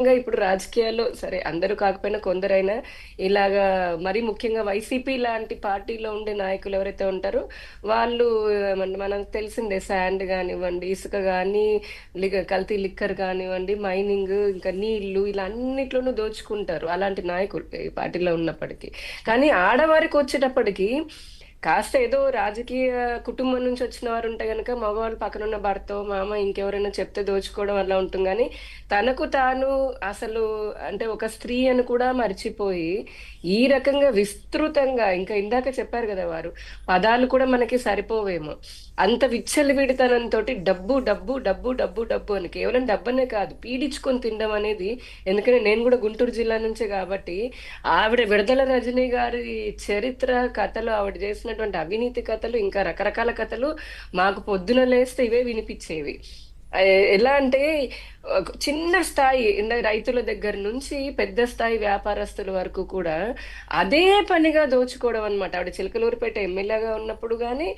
ఇప్పుడు రాజకీయాల్లో సరే అందరూ కాకపోయినా కొందరైనా ఇలాగా మరీ ముఖ్యంగా వైసీపీ లాంటి పార్టీలో ఉండే నాయకులు ఎవరైతే ఉంటారో వాళ్ళు మనకు తెలిసిందే శాండ్ కానివ్వండి, ఇసుక కానీ, కల్తీ లిక్కర్ కానివ్వండి, మైనింగ్, ఇంకా నీళ్లు, ఇలా అన్నిట్లోనూ దోచుకుంటారు అలాంటి నాయకులు ఈ పార్టీలో ఉన్నప్పటికీ. కానీ ఆడవారికి వచ్చేటప్పటికి కాస్త ఏదో రాజకీయ కుటుంబం నుంచి వచ్చిన వారు ఉంటే గనక మగవాళ్ళు పక్కనున్న భర్తో మామ ఇంకెవరైనా చెప్తే దోచుకోవడం అలా ఉంటుంది. కానీ తనకు తాను అసలు అంటే ఒక స్త్రీ అని కూడా మర్చిపోయి ఈ రకంగా విస్తృతంగా, ఇంకా ఇందాక చెప్పారు కదా వారు, పదాలు కూడా మనకి సరిపోవేమో, అంత విచ్చలవిడితనంతో డబ్బు డబ్బు డబ్బు డబ్బు డబ్బు అని, కేవలం డబ్బనే కాదు పీడించుకొని తినడం అనేది. ఎందుకంటే నేను కూడా గుంటూరు జిల్లా నుంచే కాబట్టి ఆవిడ విడుదల రజనీ గారి చరిత్ర కథలు, ఆవిడ చేసినటువంటి అవినీతి కథలు, ఇంకా రకరకాల కథలు మాకు పొద్దున లేస్తే ఇవే వినిపించేవి. ఎలా అంటే చిన్న స్థాయి రైతుల దగ్గర నుంచి పెద్ద స్థాయి వ్యాపారస్తుల వరకు కూడా అదే పనిగా దోచుకోవడం అనమాట. ఆవిడ చిలకలూరుపేట ఎమ్మెల్యేగా ఉన్నప్పుడు కానీ,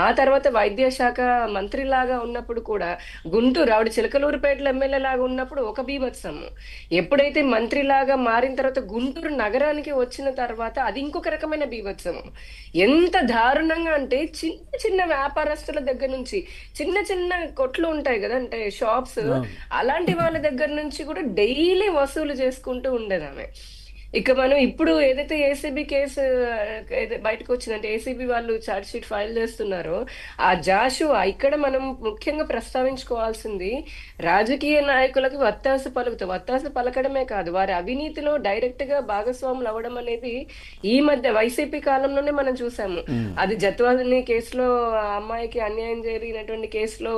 ఆ తర్వాత వైద్య శాఖ మంత్రిలాగా ఉన్నప్పుడు కూడా, గుంటూరు ఆవిడ చిలకలూరుపేటలో ఎమ్మెల్యే లాగా ఉన్నప్పుడు ఒక బీభత్సము, ఎప్పుడైతే మంత్రిలాగా మారిన తర్వాత గుంటూరు నగరానికి వచ్చిన తర్వాత అది ఇంకొక రకమైన బీభత్సము. ఎంత దారుణంగా అంటే చిన్న చిన్న వ్యాపారస్తుల దగ్గర నుంచి, చిన్న చిన్న కొట్లు ఉంటాయి కదా, అంటే షాప్స్, అలాంటి వాళ్ళ దగ్గర నుంచి కూడా డైలీ వసూలు చేసుకుంటూ ఉండేది ఆమె. ఇక మనం ఇప్పుడు ఏదైతే ఏసీబీ కేసు బయటకు వచ్చిందంటే, ఏసీబీ వాళ్ళు ఛార్జ్ షీట్ ఫైల్ చేస్తున్నారో, ఆ జాషువా ఇక్కడ మనం ముఖ్యంగా ప్రస్తావించుకోవాల్సింది, రాజకీయ నాయకులకు వత్తాసు పలకడమే కాదు, వారి అవినీతిలో డైరెక్ట్ గా భాగస్వాములు అవ్వడం అనేది ఈ మధ్య వైసీపీ కాలంలోనే మనం చూసాము. అది జత్వాని కేసులో ఆ అమ్మాయికి అన్యాయం జరిగినటువంటి కేసులో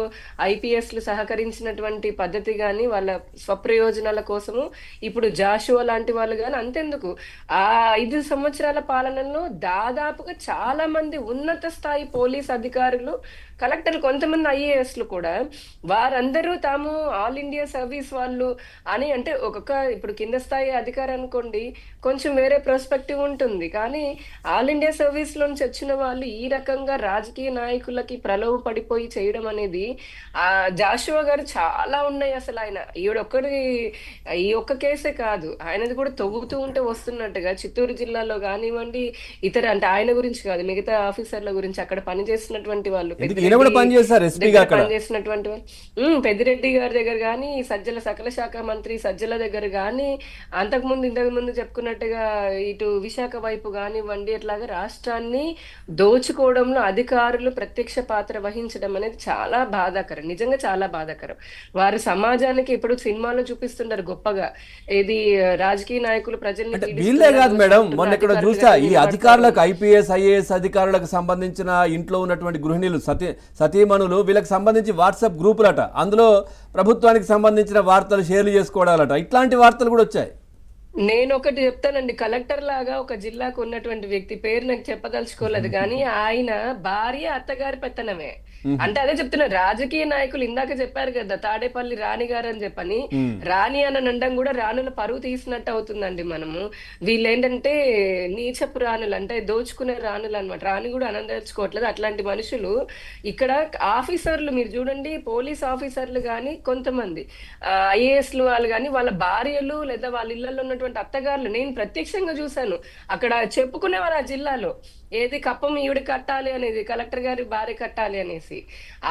ఐపీఎస్లు సహకరించినటువంటి పద్ధతి గాని, వాళ్ళ స్వప్రయోజనాల కోసము ఇప్పుడు జాషువా లాంటి వాళ్ళు కానీ అంతే. ఎందుకు ఆ 5 సంవత్సరాల పాలనలో దాదాపుగా చాలా మంది ఉన్నత స్థాయి పోలీస్ అధికారులు, కలెక్టర్లు, కొంతమంది ఐఏఎస్లు కూడా, వారందరూ తాము ఆల్ ఇండియా సర్వీస్ వాళ్ళు అని, అంటే ఒక్కొక్క ఇప్పుడు కింద స్థాయి అధికారి అనుకోండి కొంచెం వేరే పర్స్పెక్టివ్ ఉంటుంది, కానీ ఆల్ ఇండియా సర్వీస్ లోంచి వచ్చిన వాళ్ళు ఈ రకంగా రాజకీయ నాయకులకి ప్రలోభ పడిపోయి చేయడం అనేది, ఆ జాషువా గారు చాలా ఉన్నాయి అసలు. ఆయన ఈవిడొక్కడి ఈ ఒక్క కేసే కాదు, ఆయనది కూడా తవ్వుతూ ఉంటే వస్తున్నట్టుగా చిత్తూరు జిల్లాలో కానివ్వండి, ఇతర అంటే ఆయన గురించి కాదు మిగతా ఆఫీసర్ల గురించి, అక్కడ పనిచేస్తున్నటువంటి వాళ్ళు, పనిచేసినటువంటి వాళ్ళు, పెద్దిరెడ్డి గారి దగ్గర కానీ, సజ్జల సకల శాఖ మంత్రి సజ్జల దగ్గర కానీ, ఇంతకు ముందు చెప్పుకున్నట్టుగా ఇటు విశాఖ వైపు కానివ్వండి, అట్లాగా రాష్ట్రాన్ని దోచుకోవడంలో అధికారులు ప్రత్యక్ష పాత్ర వహించడం అనేది చాలా బాధాకరం, నిజంగా చాలా బాధాకరం. వారు సమాజానికి ఇప్పుడు సినిమాలో చూపిస్తున్నారు గొప్పగా, ఏది రాజకీయ నాయకులు ప్రజల్ని వీళ్ళే కాదు మేడం, మొన్న ఇక్కడ చూసా ఈ అధికారులకు, ఐపీఎస్ ఐఏఎస్ అధికారులకు సంబంధించిన ఇంట్లో ఉన్నటువంటి గృహిణులు, సతీమణులు, వీళ్ళకి సంబంధించి వాట్సాప్ గ్రూపులట, అందులో ప్రభుత్వానికి సంబంధించిన వార్తలు షేర్లు చేసుకోవడాలట, ఇట్లాంటి వార్తలు కూడా వచ్చాయి. నేను ఒకటి చెప్తానండి, కలెక్టర్ లాగా ఒక జిల్లాకు ఉన్నటువంటి వ్యక్తి, పేరు నాకు చెప్పదలుచుకోలేదు కానీ, ఆయన భార్య అత్తగారి పెత్తనమే. అంటే అదే చెప్తున్నా, రాజకీయ నాయకులు ఇందాక చెప్పారు కదా తాడేపల్లి రాణి గారు అని చెప్పని, రాణి అని అనడం కూడా రాణుల పరువు తీసినట్టు అవుతుందండి. మనము వీళ్ళేంటంటే నీచపు రాణులు, అంటే దోచుకునే రాణులు అనమాట. రాణి కూడా ఆనందించుకోవట్లేదు అట్లాంటి మనుషులు. ఇక్కడ ఆఫీసర్లు మీరు చూడండి, పోలీస్ ఆఫీసర్లు కానీ, కొంతమంది ఐఏఎస్లు వాళ్ళు కానీ, వాళ్ళ భార్యలు లేదా వాళ్ళ ఇళ్లలో ఉన్నటువంటి అత్తగారులు నేను ప్రత్యక్షంగా చూశాను. అక్కడ చెప్పుకునేవారు ఆ జిల్లాలో, ఏది కప్పం ఈవిడ కట్టాలి అనేది, కలెక్టర్ గారి భార్య కట్టాలి అనేసి.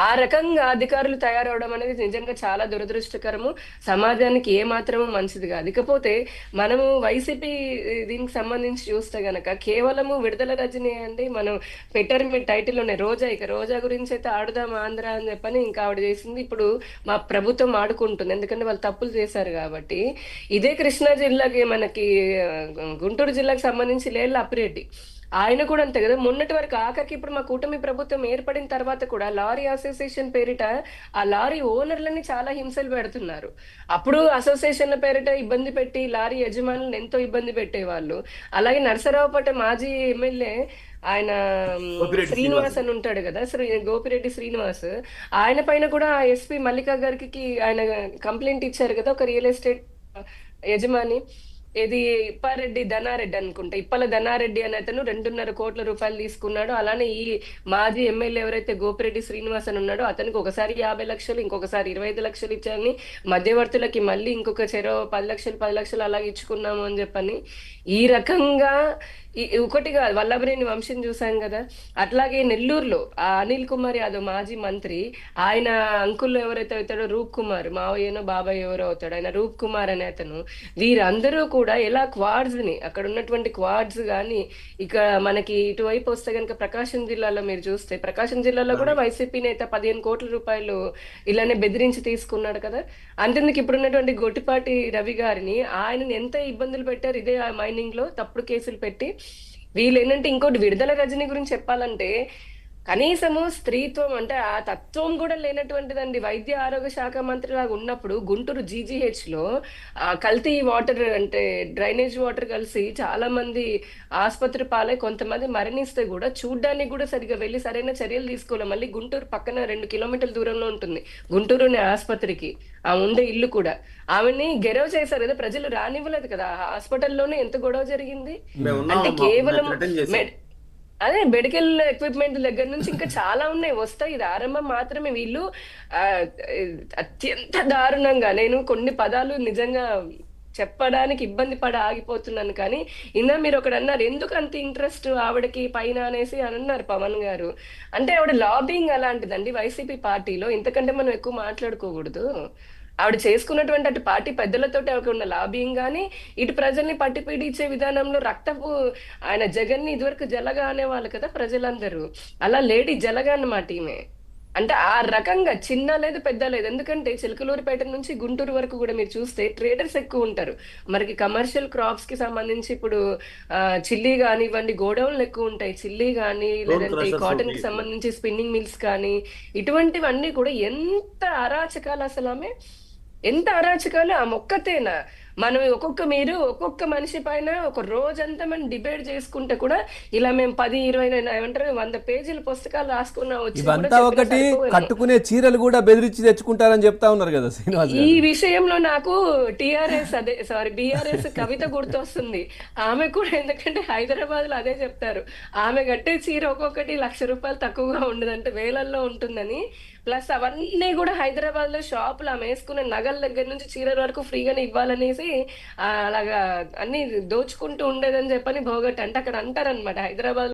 ఆ రకంగా అధికారులు తయారవడం అనేది నిజంగా చాలా దురదృష్టకరము, సమాజానికి ఏ మాత్రము మంచిది కాదు. ఇకపోతే మనము వైసీపీ దీనికి సంబంధించి చూస్తే గనక, కేవలము విడుదల రజనీ అండి, మనం పెట్టారు మీ టైటిల్లోనే రోజా, ఇక రోజా గురించి అయితే ఆడుదాం ఆంధ్ర అని చెప్పని ఇంకా ఆవిడ చేసింది. ఇప్పుడు మా ప్రభుత్వం ఆడుకుంటుంది, ఎందుకంటే వాళ్ళు తప్పులు చేశారు కాబట్టి. ఇదే కృష్ణా జిల్లాకి, మనకి గుంటూరు జిల్లాకి సంబంధించి లేళ్ళ అప్పిరెడ్డి, ఆయన కూడా అంతే కదా. మొన్నటి వరకు ఆఖరికి ఇప్పుడు మా కూటమి ప్రభుత్వం ఏర్పడిన తర్వాత కూడా లారీ అసోసియేషన్ పేరిట ఆ లారీ ఓనర్లని చాలా హింసలు పెడుతున్నారు. అప్పుడు అసోసియేషన్ల పేరిట ఇబ్బంది పెట్టి లారీ యజమానులను ఎంతో ఇబ్బంది పెట్టేవాళ్ళు. అలాగే నరసరావుపేట మాజీ ఎమ్మెల్యే ఆయన శ్రీనివాస్ అని ఉంటాడు కదా, గోపిరెడ్డి శ్రీనివాస్, ఆయన పైన కూడా ఎస్పీ మల్లికా గారికి ఆయన కంప్లైంట్ ఇచ్చారు కదా, ఒక రియల్ ఎస్టేట్ యజమాని. ఇది ఇప్పారెడ్డి ధనారెడ్డి అనుకుంటా, ఇప్పల ధనారెడ్డి అనే అతను 2.5 కోట్ల రూపాయలు తీసుకున్నాడు. అలానే ఈ మాజీ ఎమ్మెల్యే ఎవరైతే గోపిరెడ్డి శ్రీనివాస్ అని ఉన్నాడో అతనికి ఒకసారి 50 లక్షలు, ఇంకొకసారి 25 లక్షలు ఇచ్చారని, మధ్యవర్తులకి మళ్ళీ ఇంకొక చెరో 10 లక్షలు 10 లక్షలు అలాగే ఇచ్చుకున్నాము అని చెప్పని ఈ రకంగా ఒకటిగా వల్లభనేని వంశీని చూసాం కదా. అట్లాగే నెల్లూరులో ఆ అనిల్ కుమార్ యాదవ్ మాజీ మంత్రి, ఆయన అంకుల్ ఎవరైతే అవుతాడో రూప్ కుమార్, మావయ్యనో బాబాయ్ ఎవరో అవుతాడు ఆయన రూప్ కుమార్ అనే అతను, వీరందరూ కూడా ఎలా క్వాడ్స్ ని, అక్కడ ఉన్నటువంటి క్వాడ్స్ కానీ, ఇక మనకి ఇటువైపు వస్తే కనుక ప్రకాశం జిల్లాలో మీరు చూస్తే, ప్రకాశం జిల్లాలో కూడా వైసీపీ నేత 15 కోట్ల రూపాయలు ఇలానే బెదిరించి తీసుకున్నాడు కదా. అంతెందుకు ఇప్పుడున్నటువంటి గొట్టిపాటి రవి గారిని, ఆయనని ఎంత ఇబ్బందులు పెట్టారు ఇదే మైనింగ్ లో తప్పుడు కేసులు పెట్టి. వీళ్ళు ఏంటంటే, ఇంకోటి విడుదల రజని గురించి చెప్పాలంటే, కనీసము స్త్రీత్వం అంటే ఆ తత్వం కూడా లేనటువంటిదండి. వైద్య ఆరోగ్య శాఖ మంత్రి లాగా ఉన్నప్పుడు గుంటూరు జీజీహెచ్ లో కల్తీ వాటర్ అంటే డ్రైనేజ్ వాటర్ కలిసి చాలా మంది ఆసుపత్రి పాలై కొంతమంది మరణిస్తే కూడా చూడ్డానికి కూడా సరిగా వెళ్ళి సరైన చర్యలు తీసుకోవాలి. మళ్ళీ గుంటూరు పక్కన 2 కిలోమీటర్ల దూరంలో ఉంటుంది గుంటూరుని ఆసుపత్రికి ఆ ఉండే ఇల్లు కూడా. ఆమెని గెరవ చేశారు కదా, ప్రజలు రానివ్వలేదు కదా. హాస్పిటల్లోనే ఎంత గొడవ జరిగింది అంటే కేవలం అదే మెడికల్ ఎక్విప్మెంట్ దగ్గర నుంచి ఇంకా చాలా ఉన్నాయి, వస్తాయి. ఇది ఆరంభం మాత్రమే. వీళ్ళు ఆ అత్యంత దారుణంగా, నేను కొన్ని పదాలు నిజంగా చెప్పడానికి ఇబ్బంది పడి ఆగిపోతున్నాను. కానీ ఇందా మీరు ఒకడు అన్నారు, ఎందుకు అంత ఇంట్రెస్ట్ ఆవిడకి పైన అనేసి అని అన్నారు పవన్ గారు. అంటే ఆవిడ లాబింగ్ అలాంటిదండి వైసీపీ పార్టీలో, ఇంతకంటే మనం ఎక్కువ మాట్లాడుకోకూడదు. ఆవిడ చేసుకున్నటువంటి అటు పార్టీ పెద్దలతోటి ఆవిడ ఉన్న లాబింగ్ కానీ, ఇటు ప్రజల్ని పట్టి పీడించే విధానంలో రక్తపు, ఆయన జగన్ ని ఇదివరకు జలగా అనేవాళ్ళు కదా ప్రజలందరూ, అలా లేడీ జలగా అన్నమాట ఈమె. అంటే ఆ రకంగా చిన్న లేదు పెద్ద లేదు. ఎందుకంటే చిలకలూరిపేట నుంచి గుంటూరు వరకు కూడా మీరు చూస్తే ట్రేడర్స్ ఎక్కువ ఉంటారు. మనకి కమర్షియల్ క్రాప్స్ కి సంబంధించి ఇప్పుడు చిల్లీ కానివ్వండి, గోడౌన్లు ఎక్కువ ఉంటాయి. చిల్లీ కానీ, లేదంటే కాటన్ కి సంబంధించి స్పిన్నింగ్ మిల్స్ కానీ, ఇటువంటివన్నీ కూడా ఎంత అరాచకాలు అసలు. ఆమె ఎంత అరాచకాలు ఆ మొక్కతేనా. మనం మీరు ఒక్కొక్క మనిషి పైన ఒక రోజంతా మనం డిబేట్ చేసుకుంటే కూడా ఇలా మేము 10-20 ఏమంటారు 100 పేజీల పుస్తకాలు రాసుకున్నా వచ్చి ఇవంతా ఒకటి, కట్టుకునే చీరలు కూడా బెదిరించి తెచ్చుకుంటారని చెప్తా ఉన్నారు కదా శ్రీనివాస్. ఈ విషయంలో నాకు బీఆర్ఎస్ కవిత గుర్తొస్తుంది. ఆమె కూడా, ఎందుకంటే హైదరాబాద్ లో అదే చెప్తారు, ఆమె కట్టే చీర ఒక్కొక్కటి 1,00,000 రూపాయలు తక్కువగా ఉండదంటే వేలల్లో ఉంటుందని. ప్లస్ అవన్నీ కూడా హైదరాబాద్ లో షాపులు ఆమె వేసుకునే నగల దగ్గర నుంచి చీరల వరకు ఫ్రీగానే ఇవ్వాలనేసి అలాగా అన్ని దోచుకుంటూ ఉండేదని చెప్పని భోగట్ అంటే అక్కడ అంటారనమాట హైదరాబాద్